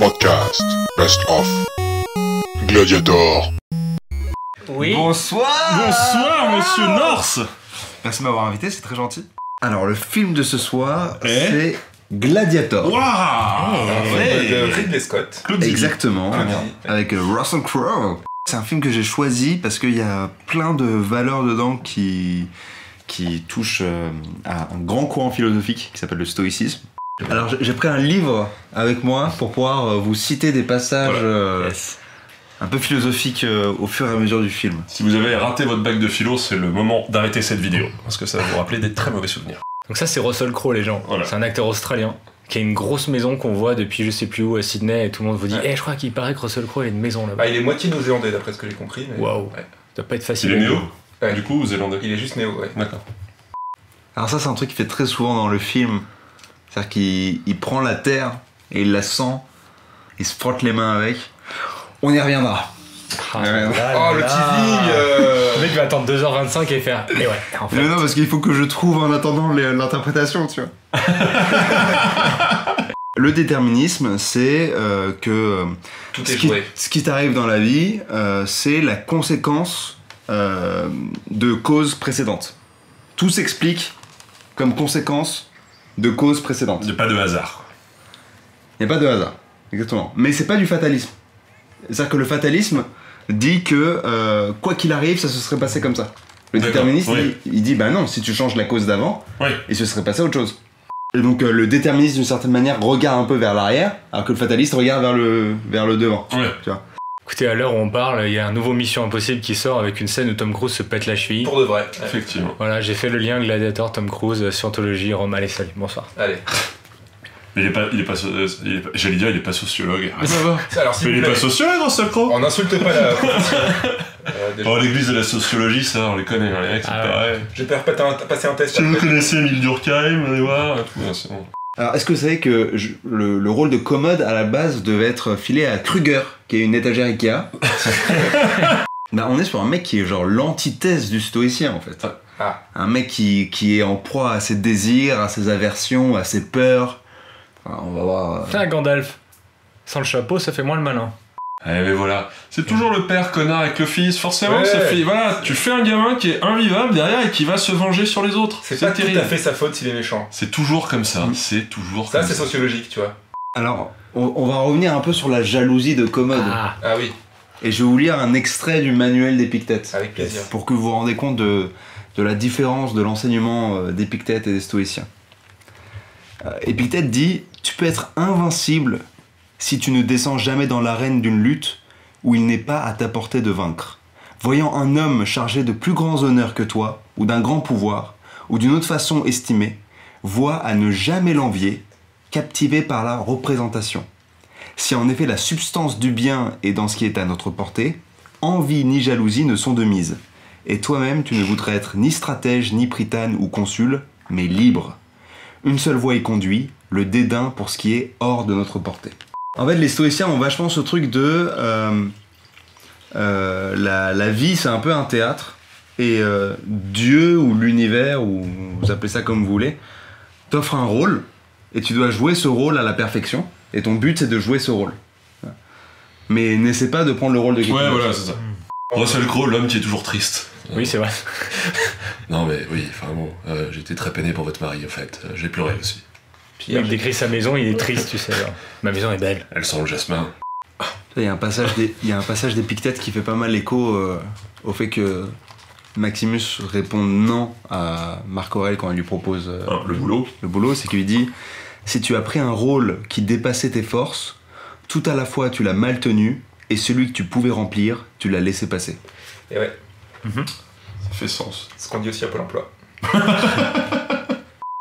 Podcast Best of Gladiator. Oui. Bonsoir. Bonsoir, monsieur Norse. Merci de m'avoir invité, c'est très gentil. Alors, le film de ce soir, c'est Gladiator. Waouh. De Ridley Scott. Exactement, avec Russell Crowe. C'est un film que j'ai choisi parce qu'il y a plein de valeurs dedans qui touchent à un grand courant philosophique qui s'appelle le stoïcisme. Alors, j'ai pris un livre avec moi pour pouvoir vous citer des passages un peu philosophiques au fur et à mesure du film. Si vous avez raté votre bac de philo, c'est le moment d'arrêter cette vidéo, parce que ça va vous rappeler des très mauvais souvenirs. Donc ça c'est Russell Crowe les gens, Voilà. C'est un acteur australien qui a une grosse maison qu'on voit depuis je sais plus où à Sydney et tout le monde vous dit je crois qu'il paraît que Russell Crowe a une maison là-bas. Ah, il est moitié néo-zélandais d'après ce que j'ai compris. Mais... Waouh. Ouais. Ça doit pas être facile. Il est néo, Ouais. du coup, ou zélandais? Il est juste néo, ouais. D'accord. Alors ça, c'est un truc qu'il fait très souvent dans le film. C'est-à-dire qu'il prend la terre et il la sent, il se frotte les mains avec. On y reviendra. Ah, Ouais, là, Oh, le là. teasing Le mec va attendre 2h25 et faire mais ouais en fait. Mais non, parce qu'il faut que je trouve en attendant l'interprétation, tu vois. Le déterminisme, c'est que Tout est joué. ce qui t'arrive dans la vie, c'est la conséquence de causes précédentes. Tout s'explique comme conséquence de causes précédentes. Il n'y a pas de hasard. Il n'y a pas de hasard, exactement. Mais c'est pas du fatalisme. C'est-à-dire que le fatalisme dit que quoi qu'il arrive, ça se serait passé comme ça. Le D'accord, déterministe, oui. il dit bah non, si tu changes la cause d'avant, Oui. il se serait passé autre chose. Et donc le déterministe, d'une certaine manière, regarde un peu vers l'arrière, alors que le fataliste regarde vers le devant. Ouais. Tu vois. Écoutez, à l'heure où on parle, il y a un nouveau Mission Impossible qui sort avec une scène où Tom Cruise se pète la cheville. Pour de vrai. Ouais. Effectivement. Voilà, j'ai fait le lien Gladiator, Tom Cruise, Scientologie, Rome. Allez, salut, bonsoir. Allez. Mais il est pas j'allais dire, il est pas sociologue. Ah, ça va. Alors, s'il Mais il vous est plaît, pas sociologue, Russell Crowe. on n'insulte pas la profession. Déjà. Oh, l'église de la sociologie, ça, on les connaît, hein, les mecs, c'est Ah ouais. pareil. Je vais passer un test. Si vous après. connaissez Émile Durkheim, allez voir, et tout, c'est bon. Alors est-ce que vous savez que le rôle de commode à la base devait être filé à Kruger, qui est une étagère Ikea. Bah, on est sur un mec qui est genre l'antithèse du stoïcien en fait. Ah. Un mec qui est en proie à ses désirs, à ses aversions, à ses peurs. Enfin, on va voir. Tiens, Gandalf. Sans le chapeau, ça fait moins le malin. Eh mais voilà, c'est toujours le père connard avec le fils, forcément, Ouais. ça fait, voilà, tu fais un gamin qui est invivable derrière et qui va se venger sur les autres. C'est pas terrible. tout à fait sa faute s'il est méchant. C'est toujours comme ça, c'est toujours Ça, comme c'est ça. sociologique, tu vois. Alors, on va revenir un peu sur la jalousie de commode. Ah, Ah oui, Et je vais vous lire un extrait du manuel d'Épictète. avec plaisir. Pour que vous vous rendez compte de la différence de l'enseignement d'Épictète et des stoïciens. Épictète dit « Tu peux être invincible si tu ne descends jamais dans l'arène d'une lutte où il n'est pas à ta portée de vaincre. Voyant un homme chargé de plus grands honneurs que toi, ou d'un grand pouvoir, ou d'une autre façon estimée, vois à ne jamais l'envier, captivé par la représentation. Si en effet la substance du bien est dans ce qui est à notre portée, envie ni jalousie ne sont de mise. Et toi-même, tu ne voudrais être ni stratège, ni prytane ou consul, mais libre. Une seule voie y conduit, le dédain pour ce qui est hors de notre portée. » En fait, les stoïciens ont vachement ce truc de... la vie, c'est un peu un théâtre, et Dieu ou l'univers, ou vous appelez ça comme vous voulez, t'offre un rôle, et tu dois jouer ce rôle à la perfection, et ton but, c'est de jouer ce rôle. Mais n'essaie pas de prendre le rôle de quelqu'un Ouais, d'autre. voilà, c'est ça. Russell Crowe, l'homme qui est toujours triste. oui, c'est vrai. Non mais oui, enfin bon, j'étais très peiné pour votre mari en fait, j'ai pleuré aussi. Le mec décrit sa maison, il est triste, tu sais. Genre. Ma maison est belle. Elle sent le jasmin. Il y a un passage d'Épictète qui fait pas mal écho au fait que Maximus répond non à Marc Aurèle quand il lui propose Le boulot. le boulot, c'est qu'il lui dit « Si tu as pris un rôle qui dépassait tes forces, tout à la fois tu l'as mal tenu, et celui que tu pouvais remplir, tu l'as laissé passer. Et ouais, Ça fait sens. c'est ce qu'on dit aussi à Pôle emploi. »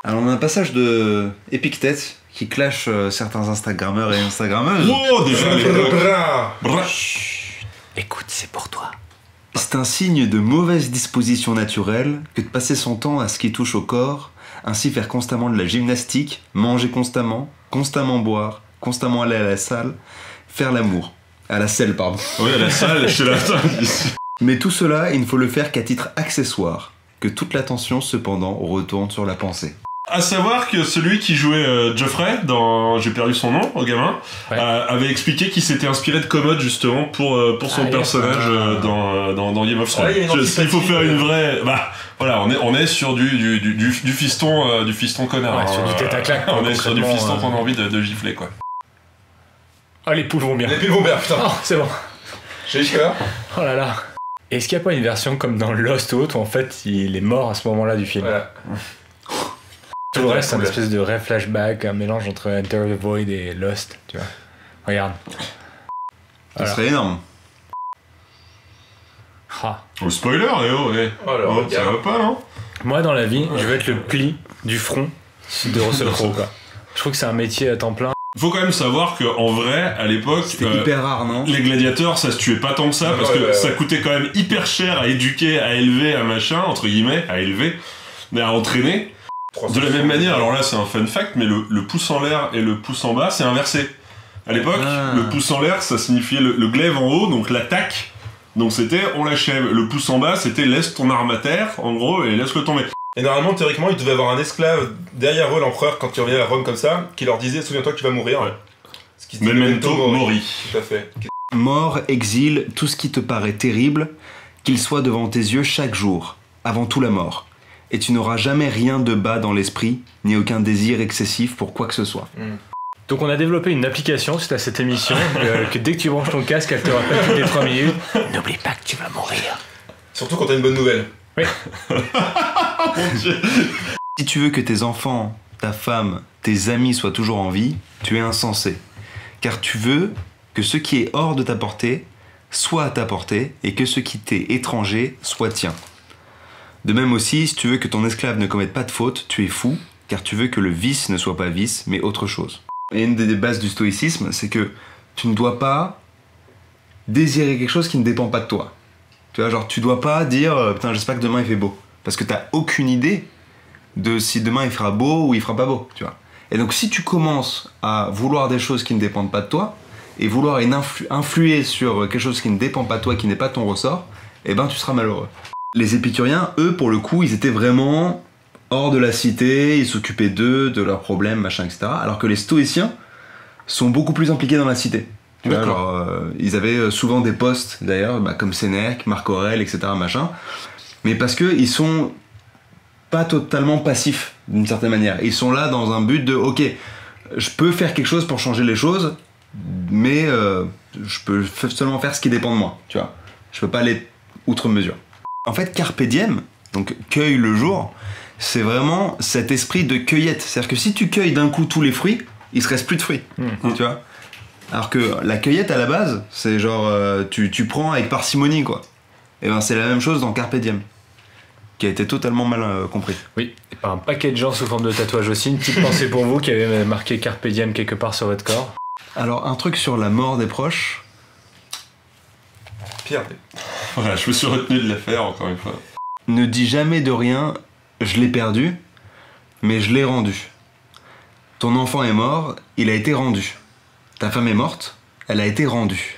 Alors on a un passage de Épictète qui clash certains Instagrammeurs et Instagrammeuses. Oh, déjà Bra. Écoute, c'est pour toi. C'est un signe de mauvaise disposition naturelle que de passer son temps à ce qui touche au corps, ainsi faire constamment de la gymnastique, manger constamment, constamment boire, constamment aller à la salle, faire l'amour. À la selle, pardon. Oui, à la salle, chez la table. Mais tout cela, il ne faut le faire qu'à titre accessoire, que toute l'attention cependant retourne sur la pensée. À savoir que celui qui jouait Geoffrey dans J'ai perdu son nom au gamin avait expliqué qu'il s'était inspiré de Commode justement pour son personnage dans Game of Thrones. Il faut faire une vraie. Bah voilà, on est sur du fiston connard. Ouais, sur du tête à claque. On est sur du fiston qu'on a envie de gifler quoi. Ah, les poules vont bien. Les piles vont bien, putain. Oh, c'est bon. J'ai eu peur. Oh là là. Est-ce qu'il n'y a pas une version comme dans Lost ou autre où en fait il est mort à ce moment-là du film? Voilà. Tout le reste, c'est un espèce de vrai flashback, un mélange entre Enter the Void et Lost, tu vois. Regarde. Ça serait énorme. Ah. Oh, spoiler, Léo, Oh là, oh, ça va pas, non? Moi, dans la vie, je veux être le pli du front de Russell Crowe, quoi. Je trouve que c'est un métier à temps plein. Faut quand même savoir qu'en vrai, à l'époque, C'était hyper rare, non? les gladiateurs, ça se tuait pas tant que ça, parce que ça coûtait quand même hyper cher à éduquer, à élever, à machin, entre guillemets, à élever, mais à entraîner. De la même manière, alors là c'est un fun fact, mais le pouce en l'air et le pouce en bas, c'est inversé. À l'époque, le pouce en l'air, ça signifiait le glaive en haut, donc l'attaque. Donc c'était on l'achève. Le pouce en bas, c'était laisse ton arme à terre, en gros, et laisse-le tomber. Et normalement, théoriquement, il devait avoir un esclave derrière eux, l'empereur, quand il revenait à Rome comme ça, qui leur disait souviens-toi que tu vas mourir. Ouais. Ce qui se dit Memento mori. Tout à fait. Mort, exil, tout ce qui te paraît terrible, qu'il soit devant tes yeux chaque jour, avant tout la mort. Et tu n'auras jamais rien de bas dans l'esprit, ni aucun désir excessif pour quoi que ce soit. Donc on a développé une application suite à cette émission que dès que tu branches ton casque, elle te rappelle toutes les 3 minutes. N'oublie pas que tu vas mourir. Surtout quand t'as une bonne nouvelle. Oui. Si tu veux que tes enfants, ta femme, tes amis soient toujours en vie, tu es insensé. Car tu veux que ce qui est hors de ta portée soit à ta portée et que ce qui t'est étranger soit tien. De même aussi, si tu veux que ton esclave ne commette pas de faute, tu es fou, car tu veux que le vice ne soit pas vice, mais autre chose. Et une des bases du stoïcisme, c'est que tu ne dois pas désirer quelque chose qui ne dépend pas de toi. Tu vois, genre, tu dois pas dire putain, j'espère que demain il fait beau. Parce que t'as aucune idée de si demain il fera beau ou il fera pas beau, tu vois. Et donc, si tu commences à vouloir des choses qui ne dépendent pas de toi, et vouloir influer sur quelque chose qui ne dépend pas de toi, qui n'est pas ton ressort, eh ben, tu seras malheureux. Les épicuriens, eux, pour le coup, ils étaient vraiment hors de la cité, ils s'occupaient d'eux, de leurs problèmes, machin, etc. Alors que les stoïciens sont beaucoup plus impliqués dans la cité. Tu vois, genre, ils avaient souvent des postes, d'ailleurs, comme Sénèque, Marc Aurèle, etc., machin. Mais parce qu'ils sont pas totalement passifs, d'une certaine manière. Ils sont là dans un but de, ok, je peux faire quelque chose pour changer les choses, mais je peux seulement faire ce qui dépend de moi, tu vois. Je peux pas aller outre mesure. En fait, carpe diem, donc cueille le jour, c'est vraiment cet esprit de cueillette. C'est-à-dire que si tu cueilles d'un coup tous les fruits, il se reste plus de fruits, tu vois. Alors que la cueillette à la base, c'est genre tu prends avec parcimonie, quoi. Et ben c'est la même chose dans carpe diem, qui a été totalement mal compris. Oui, et par un paquet de gens sous forme de tatouage aussi. Une petite pensée pour vous qui avez marqué carpe diem quelque part sur votre corps. Alors un truc sur la mort des proches. Pire. Voilà, je me suis retenu de la faire encore une fois. Ne dis jamais de rien, je l'ai perdu, mais je l'ai rendu. Ton enfant est mort, il a été rendu. Ta femme est morte, elle a été rendue.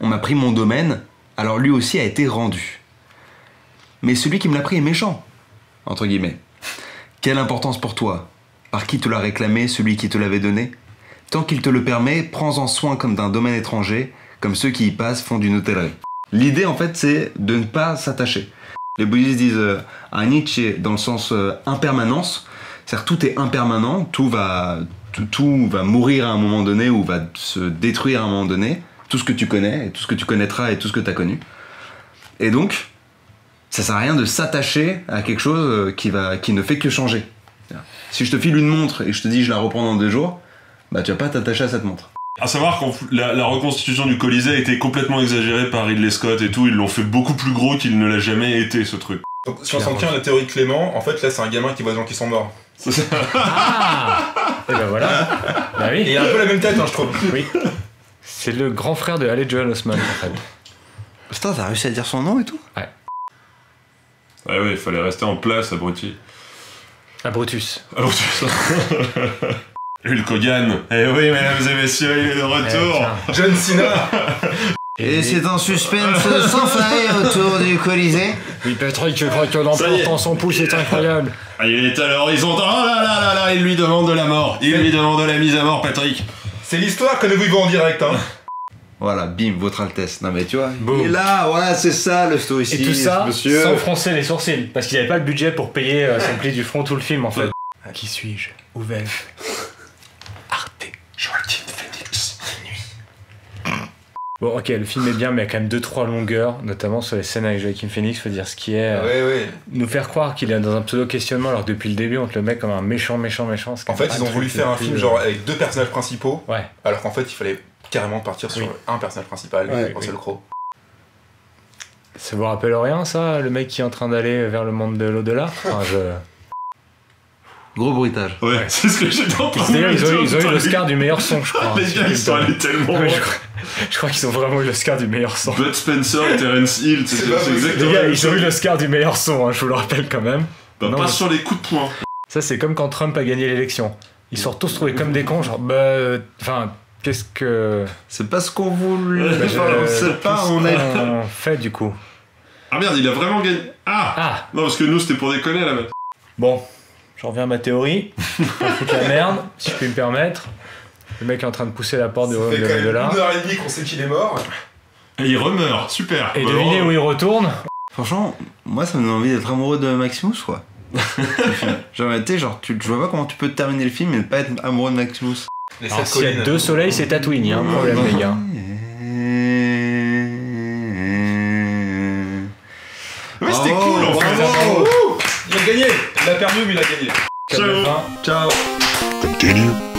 On m'a pris mon domaine, alors lui aussi a été rendu. Mais celui qui me l'a pris est méchant, entre guillemets. Quelle importance pour toi? Par qui te l'a réclamé, celui qui te l'avait donné? Tant qu'il te le permet, prends-en soin comme d'un domaine étranger, comme ceux qui y passent font d'une hôtellerie. L'idée, en fait, c'est de ne pas s'attacher. Les bouddhistes disent Anicca dans le sens impermanence, c'est-à-dire tout est impermanent, tout va mourir à un moment donné ou va se détruire à un moment donné, tout ce que tu connais, et tout ce que tu connaîtras et tout ce que tu as connu. Et donc, ça sert à rien de s'attacher à quelque chose qui ne fait que changer. Si je te file une montre et que je te dis je la reprends dans 2 jours, bah tu vas pas t'attacher à cette montre. À savoir que la reconstitution du Colisée a été complètement exagérée par Ridley Scott et tout, ils l'ont fait beaucoup plus gros qu'il ne l'a jamais été, ce truc. Donc, si on s'en tient à la théorie de Clément, en fait, là, c'est un gamin qui voit des gens qui sont morts. Ah. Et ben voilà. Bah oui. Et il a un peu la même tête, hein, je trouve. Oui. C'est le grand frère de Haley Joel Osment, en fait. Putain, t'as réussi à dire son nom et tout? Ouais. Ouais, il fallait rester en place, abruti. À Brutus. Brutus. Hulk Hogan. Eh oui, mesdames et messieurs, il est de retour. John Cena. Et c'est un suspense sans faille autour du Colisée. Oui, Patrick, je crois que l'emportant son pouce est incroyable. Ah, il est à l'horizon. Oh là là là là, il lui demande de la mort. Il lui demande de la mise à mort, Patrick. C'est l'histoire que nous vivons en direct, hein. Voilà, bim, votre Altesse. Non mais tu vois, Boum. il est là, voilà, c'est ça le stoïcisme, Et tout ça monsieur. sans froncer les sourcils, parce qu'il avait pas le budget pour payer son pli du front tout le film en fait. Qui suis-je? Où vais-je? Arte. Joaquin Phoenix. Bon, ok, le film est bien, mais il y a quand même 2-3 longueurs, notamment sur les scènes avec Joaquin Phoenix, faut dire ce qui est. Ouais. Nous faire croire qu'il est dans un pseudo-questionnement, alors que depuis le début, on te le met comme un méchant. En fait, ils ont voulu faire un film genre avec 2 personnages principaux, Ouais. alors qu'en fait, il fallait carrément partir sur un personnage principal, Russell Crowe. Ça vous rappelle rien, ça, le mec qui est en train d'aller vers le monde de l'au-delà? Enfin, Gros bruitage. Ouais, c'est ce que j'étais en train de D'ailleurs, ils ont eu dire. l'Oscar du meilleur son, je crois. Les gars, ils sont allés tellement Ouais, loin. je crois qu'ils ont vraiment eu l'Oscar du meilleur son. Bud Spencer et Terence Hill, c'est pas exactement Les gars, la même ils ont eu chose. l'Oscar du meilleur son, hein, je vous le rappelle quand même. Bah, Non, pas mais- sur les coups de poing. Ça, c'est comme quand Trump a gagné l'élection. Ils sont tous trouvés comme des cons, genre, enfin, qu'est-ce que. C'est pas ce qu'on voulait. Bah, on sait pas, on est. On fait du coup. Ah merde, il a vraiment gagné. Ah Ah, Non, parce que nous, c'était pour déconner là. bon, j'en reviens à ma théorie. On fout la merde, si je puis me permettre. Le mec est en train de pousser la porte du Ça royaume fait de quand même l'au-delà. 1h30 qu'on sait qu'il est mort. Et il remeurt, super. Et Bah, devinez bravo. où il retourne? Franchement, moi ça me donne envie d'être amoureux de Maximus, quoi. Genre, tu sais, genre, je vois pas comment tu peux terminer le film et ne pas être amoureux de Maximus. Les Alors, 7 s'il y a collines. 2 soleils, c'est Tatooine, il y a un problème, les gars. Ouais, c'était Bravo, cool en fait. bravo. Il a gagné. Il a perdu, mais il a gagné. Ciao. Fin. Ciao. Continue.